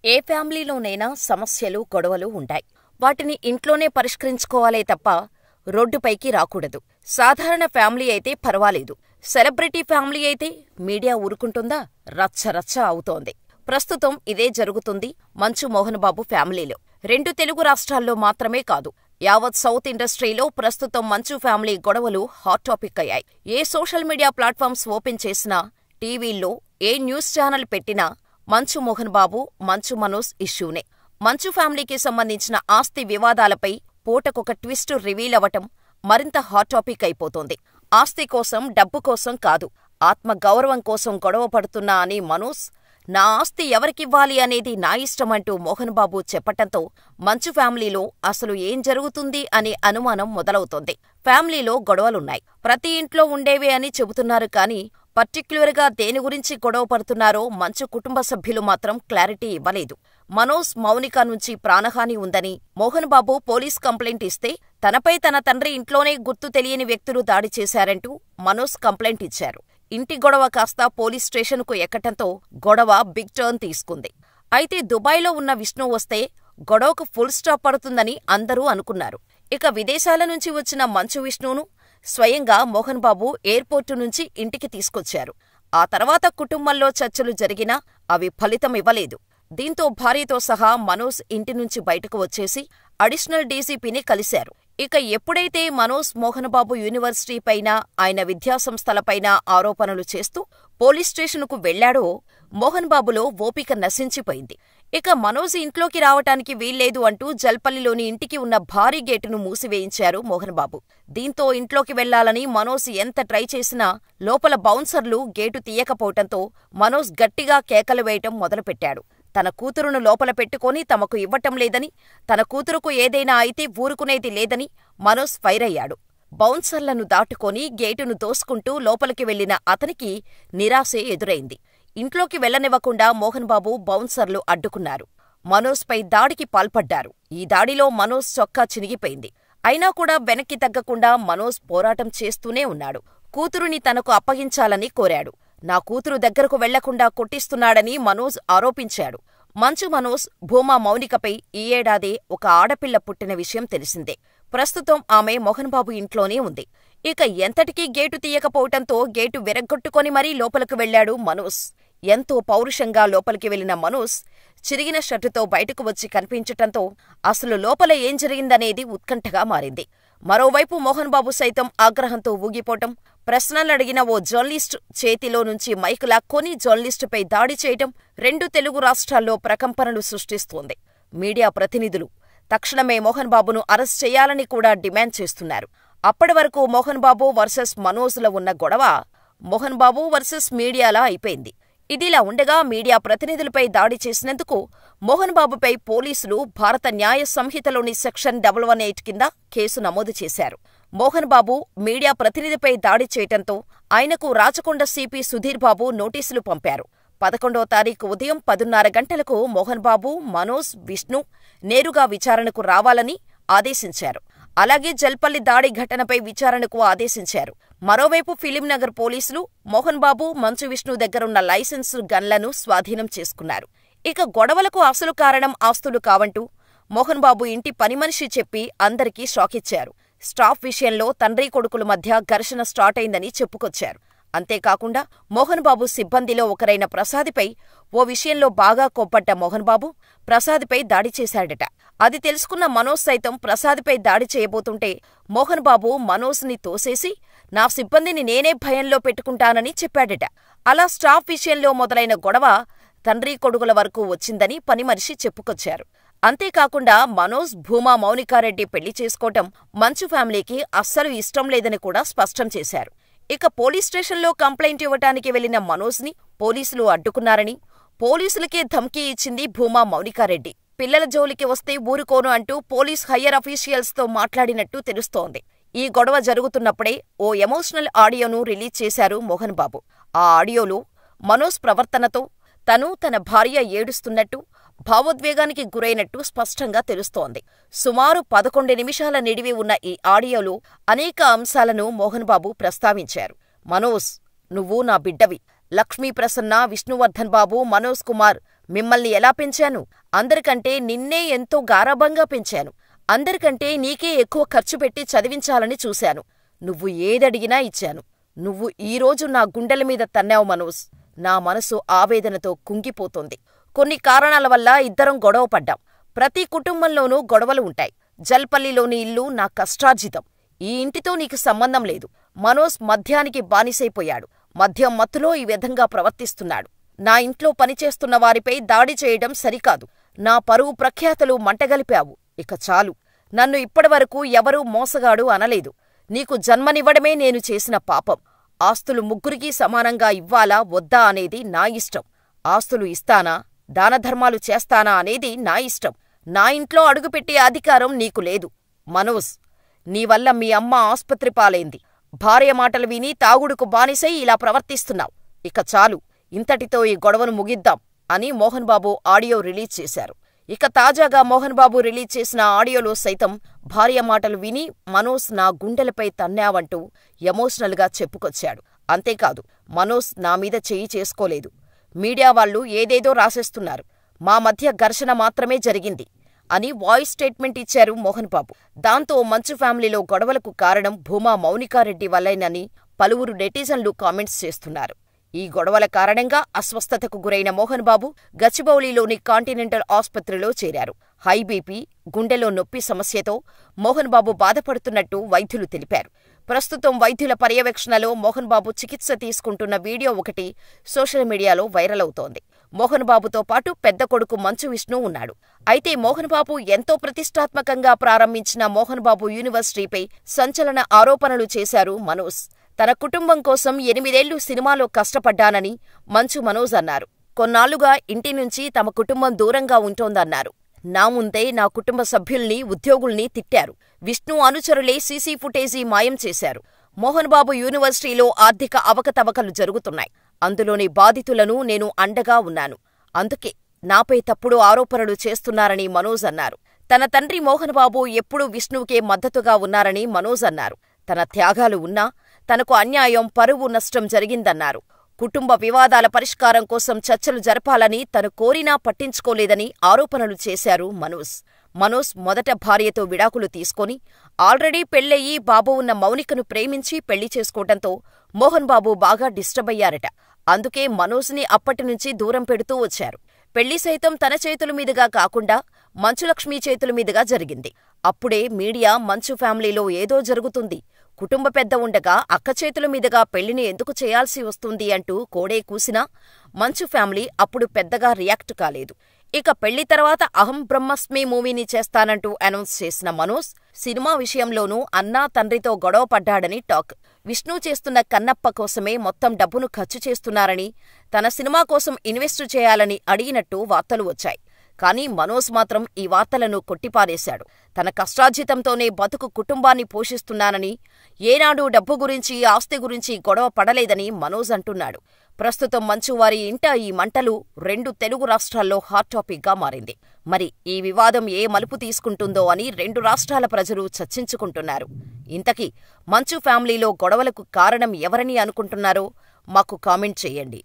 ఏ ఫ్యామిలీలోనైనా సమస్యలు, గొడవలు ఉంటాయి. వాటిని ఇంట్లోనే పరిష్కరించుకోవాలే తప్ప రోడ్డుపైకి రాకూడదు. సాధారణ ఫ్యామిలీ అయితే పర్వాలేదు. సెలబ్రిటీ ఫ్యామిలీ అయితే మీడియా ఊరుకుంటుందా? రచ్చ రచ్చ అవుతోంది. ప్రస్తుతం ఇదే జరుగుతుంది మంచు మోహన్ బాబు ఫ్యామిలీలో. 2 తెలుగు రాష్ట్రాల్లో మాత్రమే కాదు, యావత్ సౌత్ ఇండస్ట్రీలో ప్రస్తుతం మంచు ఫ్యామిలీ గొడవలు హాట్ టాపిక్ అయ్యాయి. ఏ సోషల్ మీడియా ప్లాట్ఫామ్స్ ఓపెన్ చేసినా, టీవీల్లో ఏ న్యూస్ ఛానల్ పెట్టినా మంచు మోహన్ బాబు, మంచు మనోజ్ ఇష్యూనే. మంచు ఫ్యామిలీకి సంబంధించిన ఆస్తి వివాదాలపై పూటకొక ట్విస్ట్ రివీల్ అవటం మరింత హాట్ టాపిక్ అయిపోతోంది. ఆస్తి కోసం, డబ్బు కోసం కాదు, ఆత్మగౌరవం కోసం గొడవ పడుతున్నా అని మనోజ్, నా ఆస్తి ఎవరికివ్వాలి అనేది నా ఇష్టమంటూ మోహన్ బాబు చెప్పటంతో మంచు ఫ్యామిలీలో అసలు ఏం జరుగుతుంది అనే అనుమానం మొదలవుతోంది. ఫ్యామిలీలో గొడవలున్నాయి, ప్రతి ఇంట్లో ఉండేవే అని చెబుతున్నారు కానీ పర్టిక్యులర్గా దేని గురించి గొడవ పడుతున్నారో మంచు కుటుంబ సభ్యులు మాత్రం క్లారిటీ ఇవ్వలేదు. మనోజ్, మౌనిక నుంచి ప్రాణహాని ఉందని మోహన్ బాబు పోలీస్ కంప్లైంట్ ఇస్తే తనపై తన తండ్రి ఇంట్లోనే గుర్తు తెలియని వ్యక్తులు దాడి చేశారంటూ మనోజ్ కంప్లైంట్ ఇచ్చారు. ఇంటి గొడవ కాస్త పోలీస్ స్టేషన్కు ఎక్కటంతో గొడవ బిగ్ టర్న్ తీసుకుంది. అయితే దుబాయ్లో ఉన్న విష్ణు వస్తే గొడవకు ఫుల్ స్టాప్ పడుతుందని అందరూ అనుకున్నారు. ఇక విదేశాల నుంచి వచ్చిన మంచు విష్ణును స్వయంగా మోహన్ బాబు ఎయిర్పోర్టు నుంచి ఇంటికి తీసుకొచ్చారు. ఆ తర్వాత కుటుంబంలో చర్చలు జరిగినా అవి ఫలితమివ్వలేదు. దీంతో భార్యతో సహా మనోజ్ ఇంటి నుంచి బయటకు వచ్చేసి అడిషనల్ డీసీపీని కలిశారు. ఇక ఎప్పుడైతే మనోజ్ మోహన్ బాబు యూనివర్సిటీపైన, ఆయన విద్యాసంస్థలపైన ఆరోపణలు చేస్తూ పోలీస్ స్టేషనుకు వెళ్లాడో మోహన్ బాబులో ఓపిక నశించిపోయింది. ఇక మనోజ్ ఇంట్లోకి రావటానికి వీల్లేదు అంటూ జల్పల్లిలోని ఇంటికి ఉన్న భారీ గేటును మూసివేయించారు మోహన్ బాబు. దీంతో ఇంట్లోకి వెళ్లాలని మనోజ్ ఎంత ట్రై చేసినా లోపల బౌన్సర్లు గేటు తీయకపోవటంతో మనోజ్ గట్టిగా కేకలు వేయటం మొదలుపెట్టాడు. తన కూతురును లోపల పెట్టుకొని తమకు ఇవ్వటం లేదని, తన కూతురుకు ఏదైనా అయితే ఊరుకునేది లేదని మనోజ్ ఫైర్ అయ్యాడు. బౌన్సర్లను దాటుకొని గేటును తోసుకుంటూ లోపలికి వెళ్లిన అతనికి నిరాశే ఎదురైంది. ఇంట్లోకి వెళ్లనివ్వకుండా మోహన్ బాబు, బౌన్సర్లు అడ్డుకున్నారు. మనోజ్పై దాడికి పాల్పడ్డారు. ఈ దాడిలో మనోజ్ చొక్కా చినిగిపోయింది. అయినా కూడా వెనక్కి తగ్గకుండా మనోజ్ పోరాటం చేస్తూనే ఉన్నాడు. కూతురుని తనకు అప్పగించాలని కోరాడు. నా కూతురు దగ్గరకు వెళ్లకుండా కొట్టిస్తున్నాడని మనోజ్ ఆరోపించాడు. మంచు మనోజ్, భూమా మౌనికపై ఈ ఏడాదే ఒక ఆడపిల్ల పుట్టిన విషయం తెలిసిందే. ప్రస్తుతం ఆమె మోహన్ బాబు ఇంట్లోనే ఉంది. ఇక ఎంతటికీ గేటు తీయకపోవటంతో గేటు విరగ్గొట్టుకొని మరీ లోపలకు వెళ్లాడు మనోజ్. ఎంతో పౌరుషంగా లోపలికి వెళ్లిన మనోజ్ చిరిగిన షర్టుతో బయటకు వచ్చి కనిపించటంతో అసలు లోపల ఏం జరిగిందనేది ఉత్కంఠగా మారింది. మరోవైపు మోహన్ బాబు సైతం ఆగ్రహంతో ఊగిపోవటం, ప్రశ్నలడిగిన ఓ జర్నలిస్టు చేతిలో నుంచి మైకు లాక్కొని జర్నలిస్టుపై దాడి చేయటం 2 తెలుగు రాష్ట్రాల్లో ప్రకంపనలు సృష్టిస్తోంది. మీడియా ప్రతినిధులు తక్షణమే మోహన్ బాబును అరెస్ట్ చేయాలని కూడా డిమాండ్ చేస్తున్నారు. అప్పటి వరకు మోహన్ బాబు వర్సెస్ మనోజ్లో ఉన్న గొడవ మోహన్ బాబు వర్సెస్ మీడియాలా అయిపోయింది. ఇదిలా ఉండగా మీడియా ప్రతినిధులపై దాడి చేసినందుకు మోహన్ బాబుపై పోలీసులు భారత న్యాయ సంహితలోని సెక్షన్ 118 కింద కేసు నమోదు చేశారు. మోహన్ బాబు మీడియా ప్రతినిధిపై దాడి చేయటంతో ఆయనకు రాచకొండ సిపి సుధీర్ బాబు నోటీసులు పంపారు. 11వ తారీఖు ఉదయం 10:30 గంటలకు మోహన్ బాబు, మనోజ్, విష్ణు నేరుగా విచారణకు రావాలని ఆదేశించారు. అలాగే జల్పల్లి దాడి ఘటనపై విచారణకు ఆదేశించారు. మరోవైపు ఫిలింనగర్ పోలీసులు మోహన్ బాబు, మంచు విష్ణు దగ్గరున్న లైసెన్సు గన్లను స్వాధీనం చేసుకున్నారు. ఇక గొడవలకు అసలు కారణం ఆస్తులు కావంటూ మోహన్ బాబు ఇంటి పనిమనిషి చెప్పి అందరికీ షాకిచ్చారు. స్టాఫ్ విషయంలో తండ్రి కొడుకుల మధ్య ఘర్షణ స్టార్ట్ అయిందని చెప్పుకొచ్చారు. అంతేకాకుండా మోహన్ బాబు సిబ్బందిలో ఒకరైన ప్రసాద్పై ఓ విషయంలో బాగా కోప్పడ్డ మోహన్ బాబు ప్రసాద్పై దాడి చేశాడట. అది తెలుసుకున్న మనోజ్ సైతం ప్రసాద్పై దాడి చేయబోతుంటే మోహన్ బాబు మనోజ్ని తోసేసి నా సిబ్బందిని నేనే భయంలో పెట్టుకుంటానని చెప్పాడట. అలా స్టాఫ్ విషయంలో మొదలైన గొడవ తండ్రి కొడుకుల వరకు వచ్చిందని పనిమనిషి చెప్పుకొచ్చారు. అంతేకాకుండా మనోజ్, భూమా మౌనికారెడ్డి పెళ్లి చేసుకోవటం మంచు ఫ్యామిలీకి అస్సలు ఇష్టం లేదని కూడా స్పష్టం చేశారు. ఇక పోలీస్ స్టేషన్లో కంప్లైంట్ ఇవ్వటానికి వెళ్లిన మనోజ్ని పోలీసులు అడ్డుకున్నారని, పోలీసులకే ధమ్కీ ఇచ్చింది భూమా మౌనికారెడ్డి. పిల్లల జోలికి వస్తే ఊరుకోను అంటూ పోలీస్ హయ్యర్ అఫీషియల్స్తో మాట్లాడినట్టు తెలుస్తోంది. ఈ గొడవ జరుగుతున్నప్పుడే ఓ ఎమోషనల్ ఆడియోను రిలీజ్ చేశారు మోహన్ బాబు. ఆ ఆడియోలో మనోజ్ ప్రవర్తనతో తను, తన భార్య ఏడుస్తున్నట్టు, భావోద్వేగానికి గురైనట్టు స్పష్టంగా తెలుస్తోంది. సుమారు 11 నిమిషాల నిడివి ఉన్న ఈ ఆడియోలో అనేక అంశాలను మోహన్ బాబు ప్రస్తావించారు. మనోజ్, నువ్వు నా బిడ్డవి. లక్ష్మీప్రసన్న, విష్ణువర్ధన్ బాబు, మనోజ్ కుమార్ మిమ్మల్ని ఎలా పెంచాను? అందరికంటే నిన్నే ఎంతో గారాబంగా పెంచాను. అందరికంటే నీకే ఎక్కువ ఖర్చు పెట్టి చదివించాలని చూశాను. నువ్వు ఏదడిగినా ఇచ్చాను. నువ్వు ఈరోజు నా గుండెల మీద తన్నావు మనోజ్. నా మనసు ఆవేదనతో కుంగిపోతోంది. కొన్ని కారణాల వల్ల ఇద్దరం గొడవ పడ్డాం. ప్రతి కుటుంబంలోనూ గొడవలు ఉంటాయి. జల్పల్లిలోని ఇల్లు నా కష్టార్జితం. ఈ ఇంటితో నీకు సంబంధం లేదు. మనోజ్ మద్యానికి బానిసైపోయాడు. మద్యం మత్తులో ఈ విధంగా ప్రవర్తిస్తున్నాడు. నా ఇంట్లో పనిచేస్తున్న వారిపై దాడి చేయడం సరికాదు. నా పరువు ప్రఖ్యాతలు మంటగలిపావు. ఇక చాలు. నన్ను ఇప్పటివరకు ఎవరూ మోసగాడు అనలేదు. నీకు జన్మనివ్వడమే నేను చేసిన పాపం. ఆస్తులు ముగ్గురికీ సమానంగా ఇవ్వాలా వద్దా అనేది నా ఇష్టం. ఆస్తులు ఇస్తానా, దానధర్మాలు చేస్తానా అనేది నా ఇష్టం. నా ఇంట్లో అడుగుపెట్టే అధికారం నీకు లేదు. మనోజ్, నీవల్ల మీ అమ్మ ఆస్పత్రి పాలైంది. భార్య మాటలు విని తాగుడుకు బానిసై ఇలా ప్రవర్తిస్తున్నావు. ఇక చాలు. ఇంతటితో ఈ గొడవను ముగిద్దాం అని మోహన్ బాబు ఆడియో రిలీజ్ చేశారు. ఇక తాజాగా మోహన్ బాబు రిలీజ్ చేసిన ఆడియోలో సైతం భార్య మాటలు విని మనోజ్ నా గుండెలపై తన్నావంటూ ఎమోషనల్గా చెప్పుకొచ్చాడు. అంతేకాదు, మనోజ్ నా మీద చెయ్యి చేసుకోలేదు. మీడియా వాళ్ళు ఏదేదో రాసేస్తున్నారు. మా మధ్య ఘర్షణ మాత్రమే జరిగింది అని వాయిస్ స్టేట్మెంట్ ఇచ్చారు మోహన్ బాబు. దాంతో మంచు ఫ్యామిలీలో గొడవలకు కారణం భూమా మౌనికారెడ్డి వల్లేనని పలువురు నెటిజన్లు కామెంట్స్ చేస్తున్నారు. ఈ గొడవల కారణంగా అస్వస్థతకు గురైన మోహన్ బాబు గచ్చిబౌలిలోని కాంటినెంటల్ ఆస్పత్రిలో చేరారు. హై బీపీ, గుండెలో నొప్పి సమస్యతో మోహన్ బాబు బాధపడుతున్నట్టు వైద్యులు తెలిపారు. ప్రస్తుతం వైద్యుల పర్యవేక్షణలో మోహన్ బాబు చికిత్స తీసుకుంటున్న వీడియో ఒకటి సోషల్ మీడియాలో వైరల్ అవుతోంది. మోహన్ బాబుతో పాటు పెద్ద కొడుకు మంచు విష్ణు ఉన్నాడు. అయితే మోహన్ బాబు ఎంతో ప్రతిష్టాత్మకంగా ప్రారంభించిన మోహన్ బాబు యూనివర్సిటీపై సంచలన ఆరోపణలు చేశారు మనోజ్. తన కుటుంబం కోసం 8 ఏళ్లు సినిమాలో కష్టపడ్డానని మంచు మనోజ్ అన్నారు. కొన్నాళ్లుగా ఇంటి నుంచి తమ కుటుంబం దూరంగా ఉంటోందన్నారు. నా ముందే నా కుటుంబ సభ్యుల్ని, ఉద్యోగుల్ని తిట్టారు. విష్ణు అనుచరులే సీసీ ఫుటేజీ మాయం చేశారు. మోహన్ బాబు యూనివర్సిటీలో ఆర్థిక అవకతవకలు జరుగుతున్నాయి. అందులోని బాధితులను నేను అండగా ఉన్నాను. అందుకే నాపై తప్పుడు ఆరోపణలు చేస్తున్నారని మనోజ్ అన్నారు. తన తండ్రి మోహన్ బాబు ఎప్పుడూ విష్ణువుకే మద్దతుగా ఉన్నారని మనోజ్ అన్నారు. తన త్యాగాలు ఉన్నా తనకు అన్యాయం, పరువు నష్టం జరిగిందన్నారు. కుటుంబ వివాదాల పరిష్కారం కోసం చర్చలు జరపాలని తను కోరినా పట్టించుకోలేదని ఆరోపణలు చేశారు మనోజ్. మనోజ్ మొదట భార్యతో విడాకులు తీసుకొని ఆల్రెడీ పెళ్లయ్యి బాబు ఉన్న మౌనికను ప్రేమించి పెళ్లి చేసుకోవడంతో మోహన్ బాబు బాగా డిస్టర్బ్ అయ్యారట. అందుకే మనోజ్ని అప్పటినుంచి దూరం పెడుతూ వచ్చారు. పెళ్లి సైతం తన చేతుల మీదుగా కాకుండా మంచులక్ష్మి చేతుల మీదుగా జరిగింది. అప్పుడే మీడియా మంచు ఫ్యామిలీలో ఏదో జరుగుతుంది, కుటుంబ పెద్ద ఉండగా అక్క చేతుల మీదుగా పెళ్లిని ఎందుకు చేయాల్సి వస్తుంది అంటూ కోడే కూసినా మంచు ఫ్యామిలీ అప్పుడు పెద్దగా రియాక్ట్ కాలేదు. ఇక పెళ్లి తర్వాత అహం బ్రహ్మస్మి మూవీని చేస్తానంటూ అనౌన్స్ చేసిన మనోజ్ సినిమా విషయంలోనూ అన్నా తండ్రితో గొడవ పడ్డాడని టాక్. విష్ణు చేస్తున్న కన్నప్ప కోసమే మొత్తం డబ్బును ఖర్చు చేస్తున్నారని, తన సినిమా కోసం ఇన్వెస్టు చేయాలని అడిగినట్టు వార్తలు వచ్చాయి. కానీ మనోజ్ మాత్రం ఈ వార్తలను కొట్టిపారేశాడు. తన కష్టార్జితంతోనే బతుకు కుటుంబాన్ని పోషిస్తున్నానని, ఏనాడూ డబ్బు గురించి, ఆస్తి గురించి గొడవ పడలేదని మనోజ్ అంటున్నాడు. ప్రస్తుతం మంచువారి ఇంట ఈ మంటలు 2 తెలుగు రాష్ట్రాల్లో హాట్ టాపిక్గా మారింది. మరి ఈ వివాదం ఏ మలుపు తీసుకుంటుందో అని 2 రాష్ట్రాల ప్రజలు చర్చించుకుంటున్నారు. ఇంతకీ మంచు ఫ్యామిలీలో గొడవలకు కారణం ఎవరని అనుకుంటున్నారో మాకు కామెంట్ చేయండి.